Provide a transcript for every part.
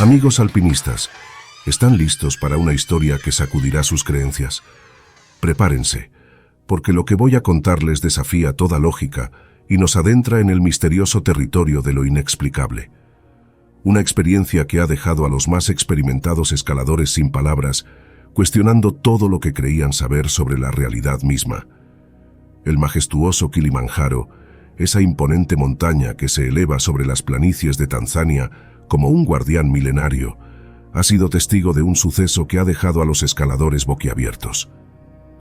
Amigos alpinistas, ¿están listos para una historia que sacudirá sus creencias? Prepárense, porque lo que voy a contarles desafía toda lógica y nos adentra en el misterioso territorio de lo inexplicable. Una experiencia que ha dejado a los más experimentados escaladores sin palabras, cuestionando todo lo que creían saber sobre la realidad misma. El majestuoso Kilimanjaro, esa imponente montaña que se eleva sobre las planicies de Tanzania como un guardián milenario, ha sido testigo de un suceso que ha dejado a los escaladores boquiabiertos.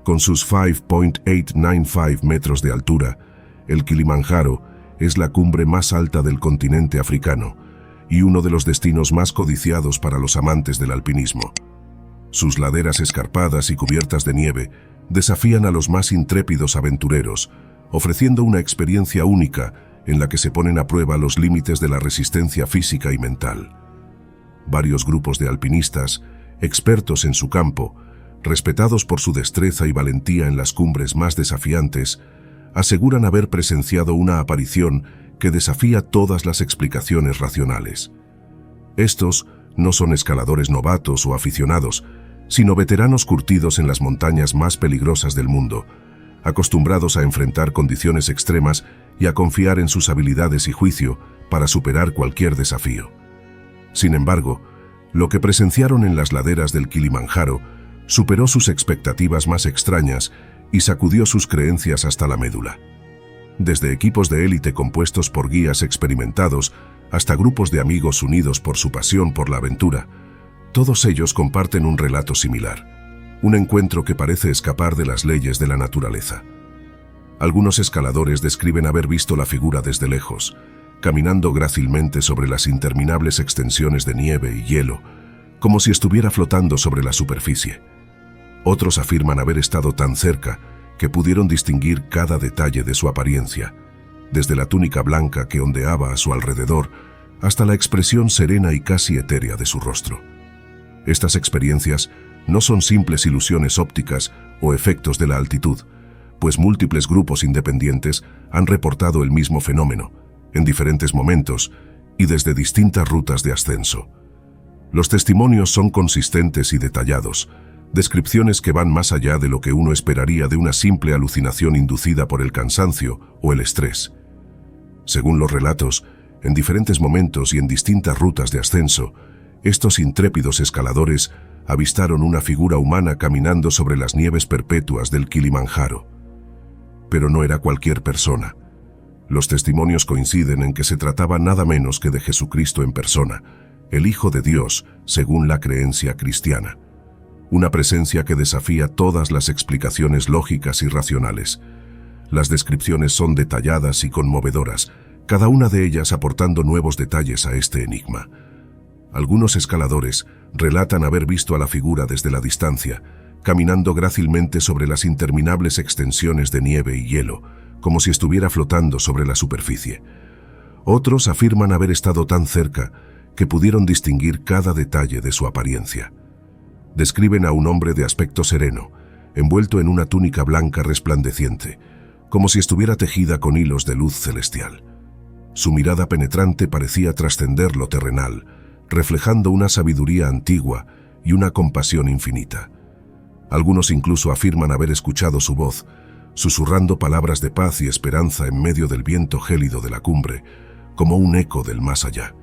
Con sus 5.895 metros de altura, el Kilimanjaro es la cumbre más alta del continente africano y uno de los destinos más codiciados para los amantes del alpinismo. Sus laderas escarpadas y cubiertas de nieve desafían a los más intrépidos aventureros, ofreciendo una experiencia única en la que se ponen a prueba los límites de la resistencia física y mental. Varios grupos de alpinistas, expertos en su campo, respetados por su destreza y valentía en las cumbres más desafiantes, aseguran haber presenciado una aparición que desafía todas las explicaciones racionales. Estos no son escaladores novatos o aficionados, sino veteranos curtidos en las montañas más peligrosas del mundo, acostumbrados a enfrentar condiciones extremas y a confiar en sus habilidades y juicio para superar cualquier desafío. Sin embargo, lo que presenciaron en las laderas del Kilimanjaro superó sus expectativas más extrañas y sacudió sus creencias hasta la médula. Desde equipos de élite compuestos por guías experimentados hasta grupos de amigos unidos por su pasión por la aventura, todos ellos comparten un relato similar. Un encuentro que parece escapar de las leyes de la naturaleza. Algunos escaladores describen haber visto la figura desde lejos, caminando grácilmente sobre las interminables extensiones de nieve y hielo, como si estuviera flotando sobre la superficie. Otros afirman haber estado tan cerca que pudieron distinguir cada detalle de su apariencia, desde la túnica blanca que ondeaba a su alrededor hasta la expresión serena y casi etérea de su rostro. Estas experiencias no son simples ilusiones ópticas o efectos de la altitud, pues múltiples grupos independientes han reportado el mismo fenómeno, en diferentes momentos y desde distintas rutas de ascenso. Los testimonios son consistentes y detallados, descripciones que van más allá de lo que uno esperaría de una simple alucinación inducida por el cansancio o el estrés. Según los relatos, en diferentes momentos y en distintas rutas de ascenso, estos intrépidos escaladores avistaron una figura humana caminando sobre las nieves perpetuas del Kilimanjaro. Pero no era cualquier persona. Los testimonios coinciden en que se trataba nada menos que de Jesucristo en persona, el Hijo de Dios, según la creencia cristiana. Una presencia que desafía todas las explicaciones lógicas y racionales. Las descripciones son detalladas y conmovedoras, cada una de ellas aportando nuevos detalles a este enigma. Algunos escaladores relatan haber visto a la figura desde la distancia, caminando grácilmente sobre las interminables extensiones de nieve y hielo, como si estuviera flotando sobre la superficie. Otros afirman haber estado tan cerca que pudieron distinguir cada detalle de su apariencia. Describen a un hombre de aspecto sereno, envuelto en una túnica blanca resplandeciente, como si estuviera tejida con hilos de luz celestial. Su mirada penetrante parecía trascender lo terrenal, reflejando una sabiduría antigua y una compasión infinita. Algunos incluso afirman haber escuchado su voz, susurrando palabras de paz y esperanza en medio del viento gélido de la cumbre, como un eco del más allá.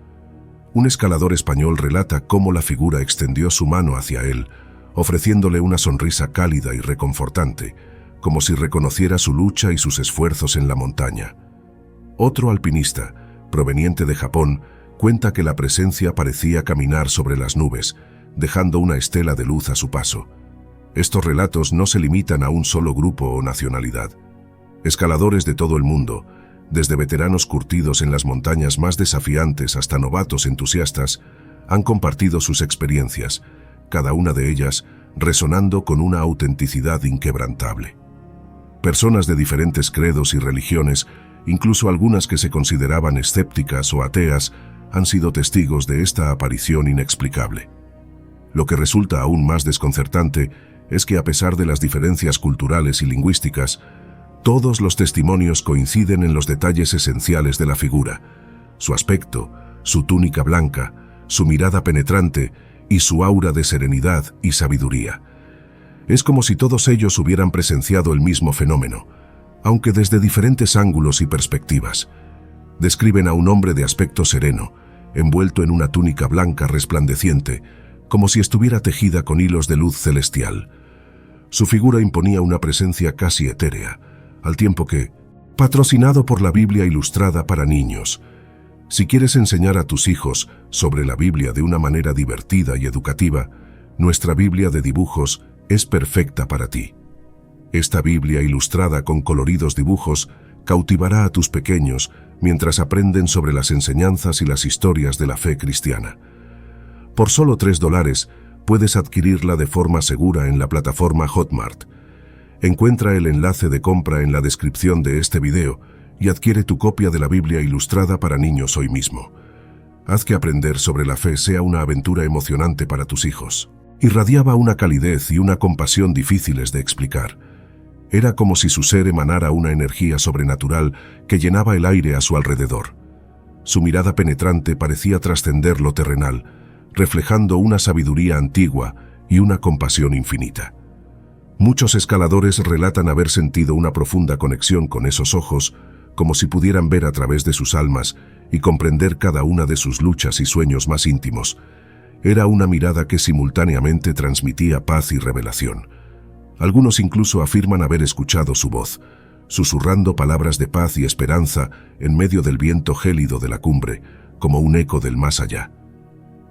Un escalador español relata cómo la figura extendió su mano hacia él, ofreciéndole una sonrisa cálida y reconfortante, como si reconociera su lucha y sus esfuerzos en la montaña. Otro alpinista, proveniente de Japón, cuenta que la presencia parecía caminar sobre las nubes, dejando una estela de luz a su paso. Estos relatos no se limitan a un solo grupo o nacionalidad. Escaladores de todo el mundo, desde veteranos curtidos en las montañas más desafiantes hasta novatos entusiastas, han compartido sus experiencias, cada una de ellas resonando con una autenticidad inquebrantable. Personas de diferentes credos y religiones, incluso algunas que se consideraban escépticas o ateas, han sido testigos de esta aparición inexplicable. Lo que resulta aún más desconcertante es que a pesar de las diferencias culturales y lingüísticas, todos los testimonios coinciden en los detalles esenciales de la figura: su aspecto, su túnica blanca, su mirada penetrante y su aura de serenidad y sabiduría. Es como si todos ellos hubieran presenciado el mismo fenómeno, aunque desde diferentes ángulos y perspectivas. Describen a un hombre de aspecto sereno, envuelto en una túnica blanca resplandeciente, como si estuviera tejida con hilos de luz celestial. Su figura imponía una presencia casi etérea, al tiempo que, patrocinado por la Biblia ilustrada para niños, si quieres enseñar a tus hijos sobre la Biblia de una manera divertida y educativa, nuestra Biblia de dibujos es perfecta para ti. Esta Biblia ilustrada con coloridos dibujos cautivará a tus pequeños mientras aprenden sobre las enseñanzas y las historias de la fe cristiana. Por solo $3 puedes adquirirla de forma segura en la plataforma Hotmart. Encuentra el enlace de compra en la descripción de este video y adquiere tu copia de la Biblia ilustrada para niños hoy mismo. Haz que aprender sobre la fe sea una aventura emocionante para tus hijos. Irradiaba una calidez y una compasión difíciles de explicar. Era como si su ser emanara una energía sobrenatural que llenaba el aire a su alrededor. Su mirada penetrante parecía trascender lo terrenal, reflejando una sabiduría antigua y una compasión infinita. Muchos escaladores relatan haber sentido una profunda conexión con esos ojos, como si pudieran ver a través de sus almas y comprender cada una de sus luchas y sueños más íntimos. Era una mirada que simultáneamente transmitía paz y revelación. Algunos incluso afirman haber escuchado su voz, susurrando palabras de paz y esperanza en medio del viento gélido de la cumbre, como un eco del más allá.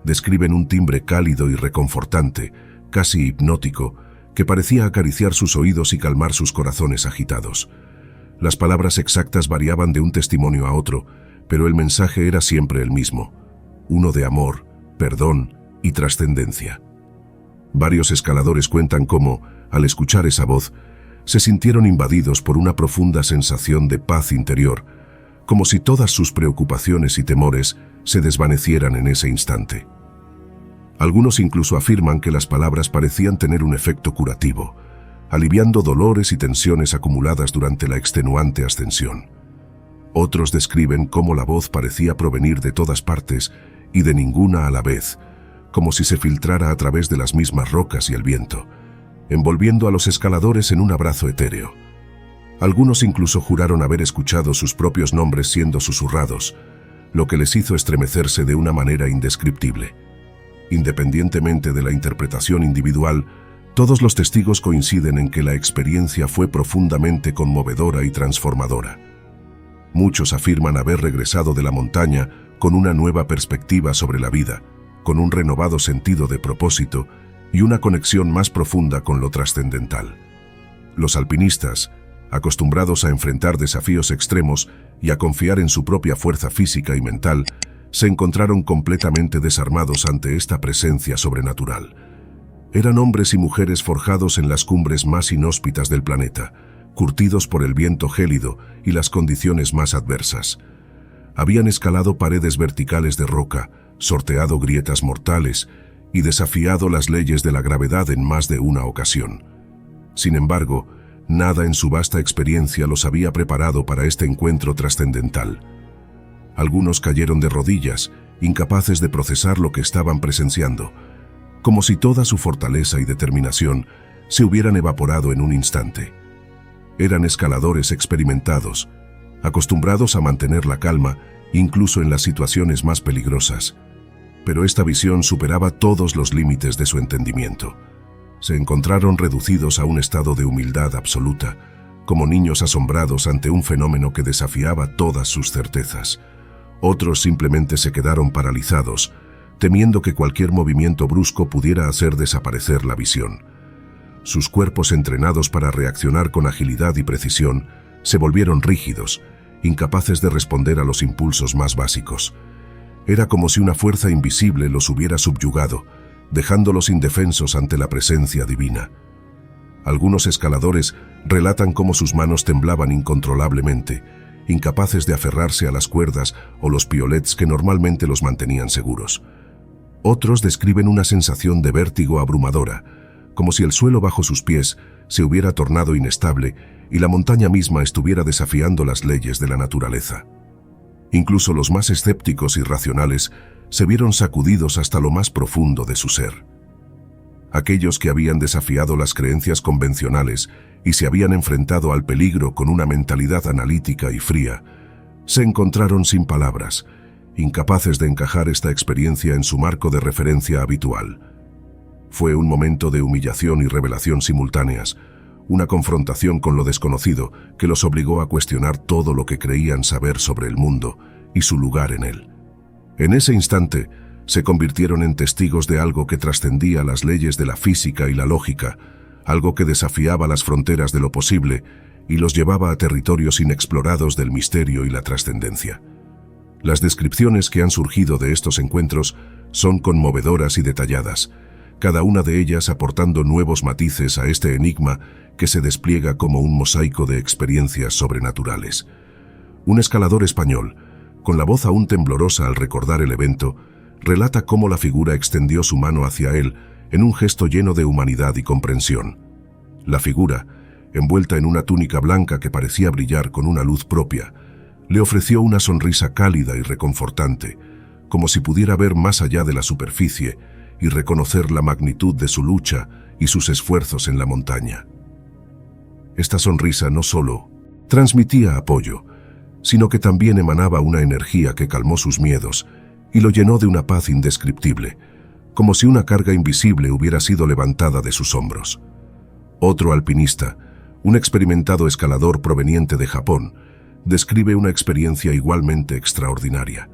Describen un timbre cálido y reconfortante, casi hipnótico, que parecía acariciar sus oídos y calmar sus corazones agitados. Las palabras exactas variaban de un testimonio a otro, pero el mensaje era siempre el mismo, uno de amor, perdón y trascendencia. Varios escaladores cuentan cómo, al escuchar esa voz, se sintieron invadidos por una profunda sensación de paz interior, como si todas sus preocupaciones y temores se desvanecieran en ese instante. Algunos incluso afirman que las palabras parecían tener un efecto curativo, aliviando dolores y tensiones acumuladas durante la extenuante ascensión. Otros describen cómo la voz parecía provenir de todas partes y de ninguna a la vez, como si se filtrara a través de las mismas rocas y el viento, envolviendo a los escaladores en un abrazo etéreo. Algunos incluso juraron haber escuchado sus propios nombres siendo susurrados, lo que les hizo estremecerse de una manera indescriptible. Independientemente de la interpretación individual, todos los testigos coinciden en que la experiencia fue profundamente conmovedora y transformadora. Muchos afirman haber regresado de la montaña con una nueva perspectiva sobre la vida, con un renovado sentido de propósito y una conexión más profunda con lo trascendental. Los alpinistas, acostumbrados a enfrentar desafíos extremos y a confiar en su propia fuerza física y mental, se encontraron completamente desarmados ante esta presencia sobrenatural. Eran hombres y mujeres forjados en las cumbres más inhóspitas del planeta, curtidos por el viento gélido y las condiciones más adversas. Habían escalado paredes verticales de roca, sorteado grietas mortales y desafiado las leyes de la gravedad en más de una ocasión. Sin embargo, nada en su vasta experiencia los había preparado para este encuentro trascendental. Algunos cayeron de rodillas, incapaces de procesar lo que estaban presenciando, como si toda su fortaleza y determinación se hubieran evaporado en un instante. Eran escaladores experimentados, acostumbrados a mantener la calma incluso en las situaciones más peligrosas. Pero esta visión superaba todos los límites de su entendimiento. Se encontraron reducidos a un estado de humildad absoluta, como niños asombrados ante un fenómeno que desafiaba todas sus certezas. Otros simplemente se quedaron paralizados, temiendo que cualquier movimiento brusco pudiera hacer desaparecer la visión. Sus cuerpos entrenados para reaccionar con agilidad y precisión se volvieron rígidos, incapaces de responder a los impulsos más básicos. Era como si una fuerza invisible los hubiera subyugado, dejándolos indefensos ante la presencia divina. Algunos escaladores relatan cómo sus manos temblaban incontrolablemente, incapaces de aferrarse a las cuerdas o los piolets que normalmente los mantenían seguros. Otros describen una sensación de vértigo abrumadora, como si el suelo bajo sus pies se hubiera tornado inestable y la montaña misma estuviera desafiando las leyes de la naturaleza. Incluso los más escépticos y racionales se vieron sacudidos hasta lo más profundo de su ser. Aquellos que habían desafiado las creencias convencionales y se habían enfrentado al peligro con una mentalidad analítica y fría, se encontraron sin palabras, incapaces de encajar esta experiencia en su marco de referencia habitual. Fue un momento de humillación y revelación simultáneas, una confrontación con lo desconocido que los obligó a cuestionar todo lo que creían saber sobre el mundo y su lugar en él. En ese instante, se convirtieron en testigos de algo que trascendía las leyes de la física y la lógica, algo que desafiaba las fronteras de lo posible y los llevaba a territorios inexplorados del misterio y la trascendencia. Las descripciones que han surgido de estos encuentros son conmovedoras y detalladas, cada una de ellas aportando nuevos matices a este enigma que se despliega como un mosaico de experiencias sobrenaturales. Un escalador español, con la voz aún temblorosa al recordar el evento, relata cómo la figura extendió su mano hacia él en un gesto lleno de humanidad y comprensión. La figura, envuelta en una túnica blanca que parecía brillar con una luz propia, le ofreció una sonrisa cálida y reconfortante, como si pudiera ver más allá de la superficie y reconocer la magnitud de su lucha y sus esfuerzos en la montaña. Esta sonrisa no solo transmitía apoyo, sino que también emanaba una energía que calmó sus miedos y lo llenó de una paz indescriptible, como si una carga invisible hubiera sido levantada de sus hombros. Otro alpinista, un experimentado escalador proveniente de Japón, describe una experiencia igualmente extraordinaria.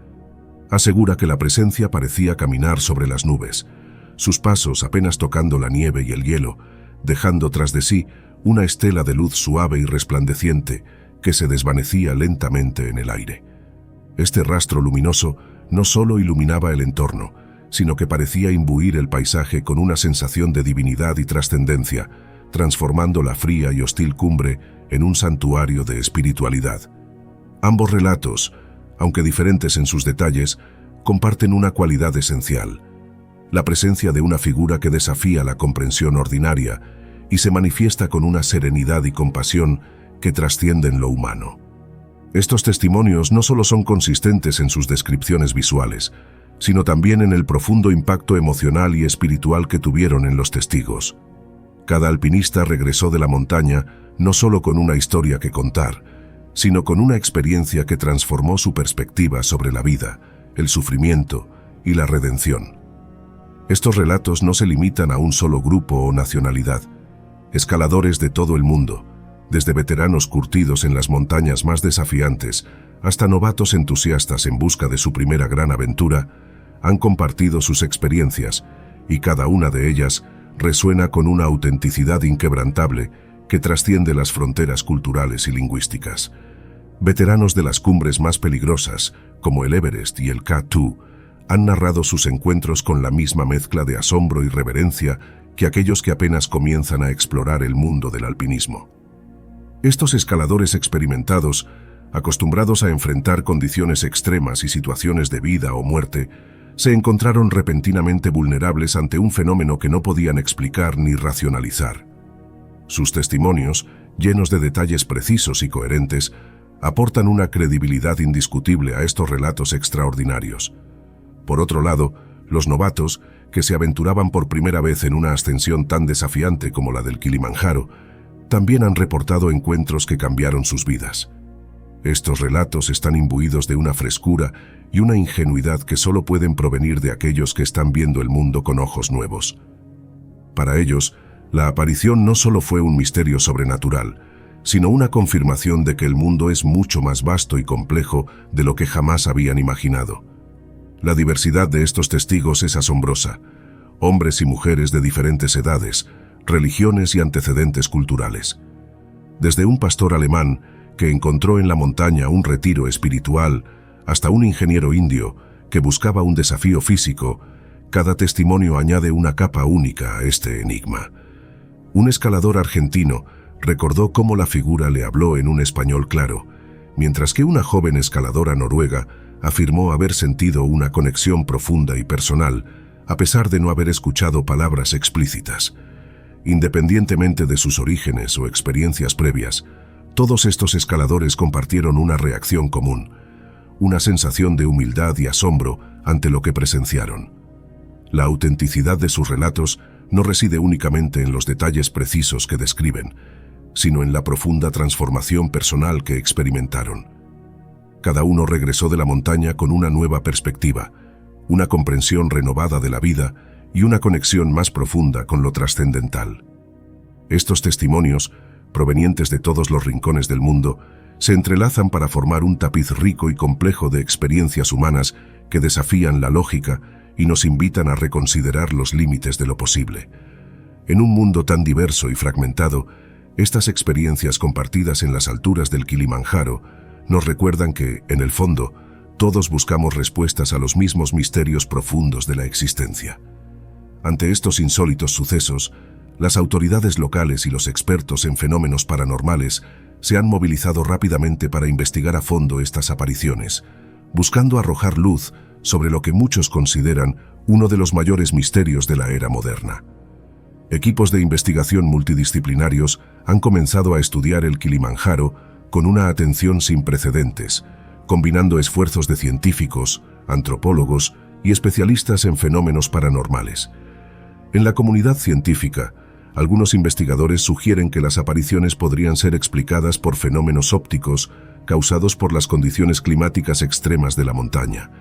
Asegura que la presencia parecía caminar sobre las nubes, sus pasos apenas tocando la nieve y el hielo, dejando tras de sí una estela de luz suave y resplandeciente que se desvanecía lentamente en el aire. Este rastro luminoso no solo iluminaba el entorno, sino que parecía imbuir el paisaje con una sensación de divinidad y trascendencia, transformando la fría y hostil cumbre en un santuario de espiritualidad. Ambos relatos, aunque diferentes en sus detalles, comparten una cualidad esencial: la presencia de una figura que desafía la comprensión ordinaria y se manifiesta con una serenidad y compasión que trascienden lo humano. Estos testimonios no solo son consistentes en sus descripciones visuales, sino también en el profundo impacto emocional y espiritual que tuvieron en los testigos. Cada alpinista regresó de la montaña no solo con una historia que contar, sino con una experiencia que transformó su perspectiva sobre la vida, el sufrimiento y la redención. Estos relatos no se limitan a un solo grupo o nacionalidad. Escaladores de todo el mundo, desde veteranos curtidos en las montañas más desafiantes hasta novatos entusiastas en busca de su primera gran aventura, han compartido sus experiencias y cada una de ellas resuena con una autenticidad inquebrantable que trasciende las fronteras culturales y lingüísticas. Veteranos de las cumbres más peligrosas, como el Everest y el K2, han narrado sus encuentros con la misma mezcla de asombro y reverencia que aquellos que apenas comienzan a explorar el mundo del alpinismo. Estos escaladores experimentados, acostumbrados a enfrentar condiciones extremas y situaciones de vida o muerte, se encontraron repentinamente vulnerables ante un fenómeno que no podían explicar ni racionalizar. Sus testimonios, llenos de detalles precisos y coherentes, aportan una credibilidad indiscutible a estos relatos extraordinarios. Por otro lado, los novatos, que se aventuraban por primera vez en una ascensión tan desafiante como la del Kilimanjaro, también han reportado encuentros que cambiaron sus vidas. Estos relatos están imbuidos de una frescura y una ingenuidad que solo pueden provenir de aquellos que están viendo el mundo con ojos nuevos. Para ellos, la aparición no solo fue un misterio sobrenatural, sino una confirmación de que el mundo es mucho más vasto y complejo de lo que jamás habían imaginado. La diversidad de estos testigos es asombrosa: hombres y mujeres de diferentes edades, religiones y antecedentes culturales. Desde un pastor alemán que encontró en la montaña un retiro espiritual, hasta un ingeniero indio que buscaba un desafío físico, cada testimonio añade una capa única a este enigma. Un escalador argentino recordó cómo la figura le habló en un español claro, mientras que una joven escaladora noruega afirmó haber sentido una conexión profunda y personal, a pesar de no haber escuchado palabras explícitas. Independientemente de sus orígenes o experiencias previas, todos estos escaladores compartieron una reacción común: una sensación de humildad y asombro ante lo que presenciaron. La autenticidad de sus relatos no reside únicamente en los detalles precisos que describen, sino en la profunda transformación personal que experimentaron. Cada uno regresó de la montaña con una nueva perspectiva, una comprensión renovada de la vida y una conexión más profunda con lo trascendental. Estos testimonios, provenientes de todos los rincones del mundo, se entrelazan para formar un tapiz rico y complejo de experiencias humanas que desafían la lógica y nos invitan a reconsiderar los límites de lo posible. En un mundo tan diverso y fragmentado, estas experiencias compartidas en las alturas del Kilimanjaro nos recuerdan que, en el fondo, todos buscamos respuestas a los mismos misterios profundos de la existencia. Ante estos insólitos sucesos, las autoridades locales y los expertos en fenómenos paranormales se han movilizado rápidamente para investigar a fondo estas apariciones, buscando arrojar luz sobre lo que muchos consideran uno de los mayores misterios de la era moderna. Equipos de investigación multidisciplinarios han comenzado a estudiar el Kilimanjaro con una atención sin precedentes, combinando esfuerzos de científicos, antropólogos y especialistas en fenómenos paranormales. En la comunidad científica, algunos investigadores sugieren que las apariciones podrían ser explicadas por fenómenos ópticos causados por las condiciones climáticas extremas de la montaña.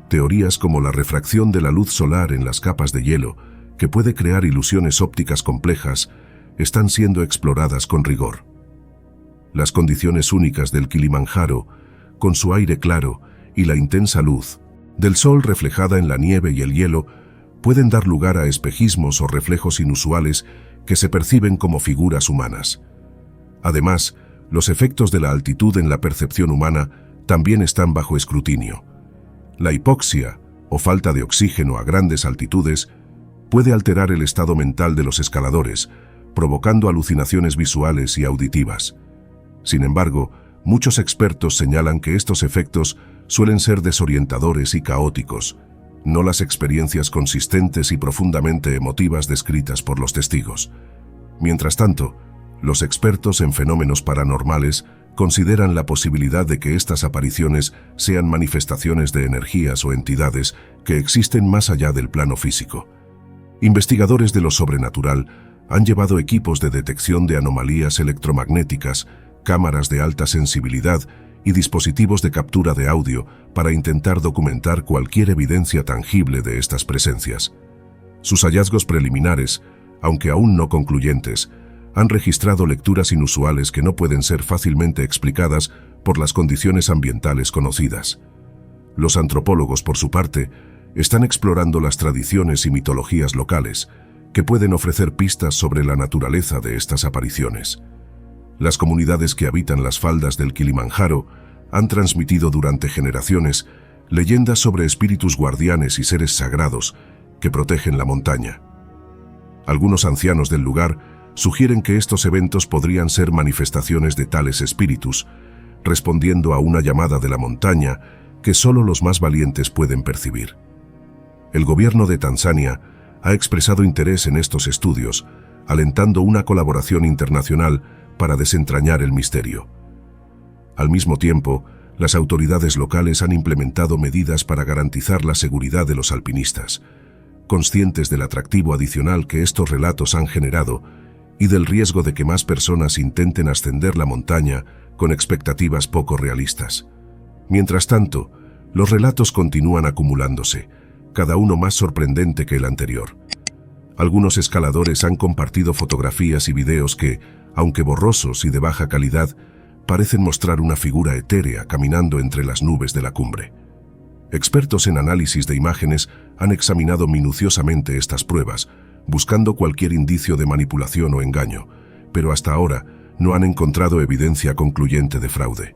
Teorías como la refracción de la luz solar en las capas de hielo, que puede crear ilusiones ópticas complejas, están siendo exploradas con rigor. Las condiciones únicas del Kilimanjaro, con su aire claro y la intensa luz del sol reflejada en la nieve y el hielo, pueden dar lugar a espejismos o reflejos inusuales que se perciben como figuras humanas. Además, los efectos de la altitud en la percepción humana también están bajo escrutinio. La hipoxia, o falta de oxígeno a grandes altitudes, puede alterar el estado mental de los escaladores, provocando alucinaciones visuales y auditivas. Sin embargo, muchos expertos señalan que estos efectos suelen ser desorientadores y caóticos, no las experiencias consistentes y profundamente emotivas descritas por los testigos. Mientras tanto, los expertos en fenómenos paranormales consideran la posibilidad de que estas apariciones sean manifestaciones de energías o entidades que existen más allá del plano físico. Investigadores de lo sobrenatural han llevado equipos de detección de anomalías electromagnéticas, cámaras de alta sensibilidad y dispositivos de captura de audio para intentar documentar cualquier evidencia tangible de estas presencias. Sus hallazgos preliminares, aunque aún no concluyentes, han registrado lecturas inusuales que no pueden ser fácilmente explicadas por las condiciones ambientales conocidas. Los antropólogos, por su parte, están explorando las tradiciones y mitologías locales, que pueden ofrecer pistas sobre la naturaleza de estas apariciones. Las comunidades que habitan las faldas del Kilimanjaro han transmitido durante generaciones leyendas sobre espíritus guardianes y seres sagrados que protegen la montaña. Algunos ancianos del lugar sugieren que estos eventos podrían ser manifestaciones de tales espíritus, respondiendo a una llamada de la montaña que solo los más valientes pueden percibir. El gobierno de Tanzania ha expresado interés en estos estudios, alentando una colaboración internacional para desentrañar el misterio. Al mismo tiempo, las autoridades locales han implementado medidas para garantizar la seguridad de los alpinistas, conscientes del atractivo adicional que estos relatos han generado y del riesgo de que más personas intenten ascender la montaña con expectativas poco realistas. Mientras tanto, los relatos continúan acumulándose, cada uno más sorprendente que el anterior. Algunos escaladores han compartido fotografías y videos que, aunque borrosos y de baja calidad, parecen mostrar una figura etérea caminando entre las nubes de la cumbre. Expertos en análisis de imágenes han examinado minuciosamente estas pruebas, buscando cualquier indicio de manipulación o engaño, pero hasta ahora no han encontrado evidencia concluyente de fraude.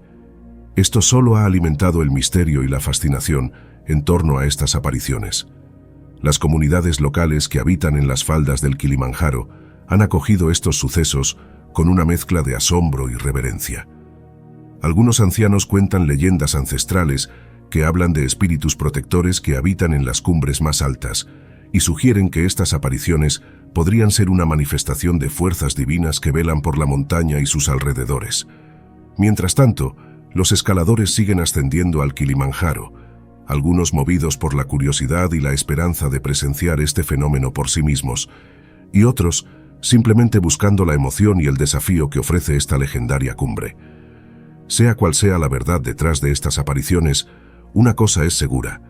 Esto solo ha alimentado el misterio y la fascinación en torno a estas apariciones. Las comunidades locales que habitan en las faldas del Kilimanjaro han acogido estos sucesos con una mezcla de asombro y reverencia. Algunos ancianos cuentan leyendas ancestrales que hablan de espíritus protectores que habitan en las cumbres más altas, y sugieren que estas apariciones podrían ser una manifestación de fuerzas divinas que velan por la montaña y sus alrededores. Mientras tanto, los escaladores siguen ascendiendo al Kilimanjaro, algunos movidos por la curiosidad y la esperanza de presenciar este fenómeno por sí mismos, y otros simplemente buscando la emoción y el desafío que ofrece esta legendaria cumbre. Sea cual sea la verdad detrás de estas apariciones, una cosa es segura: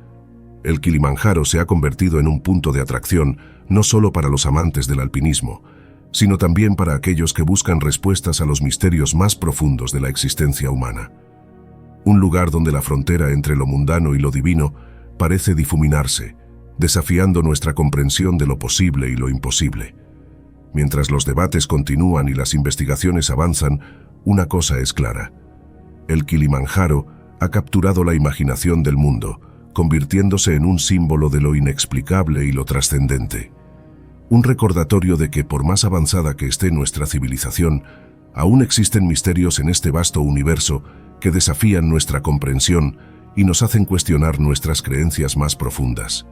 el Kilimanjaro se ha convertido en un punto de atracción no solo para los amantes del alpinismo, sino también para aquellos que buscan respuestas a los misterios más profundos de la existencia humana. Un lugar donde la frontera entre lo mundano y lo divino parece difuminarse, desafiando nuestra comprensión de lo posible y lo imposible. Mientras los debates continúan y las investigaciones avanzan, una cosa es clara: el Kilimanjaro ha capturado la imaginación del mundo, convirtiéndose en un símbolo de lo inexplicable y lo trascendente. Un recordatorio de que, por más avanzada que esté nuestra civilización, aún existen misterios en este vasto universo que desafían nuestra comprensión y nos hacen cuestionar nuestras creencias más profundas.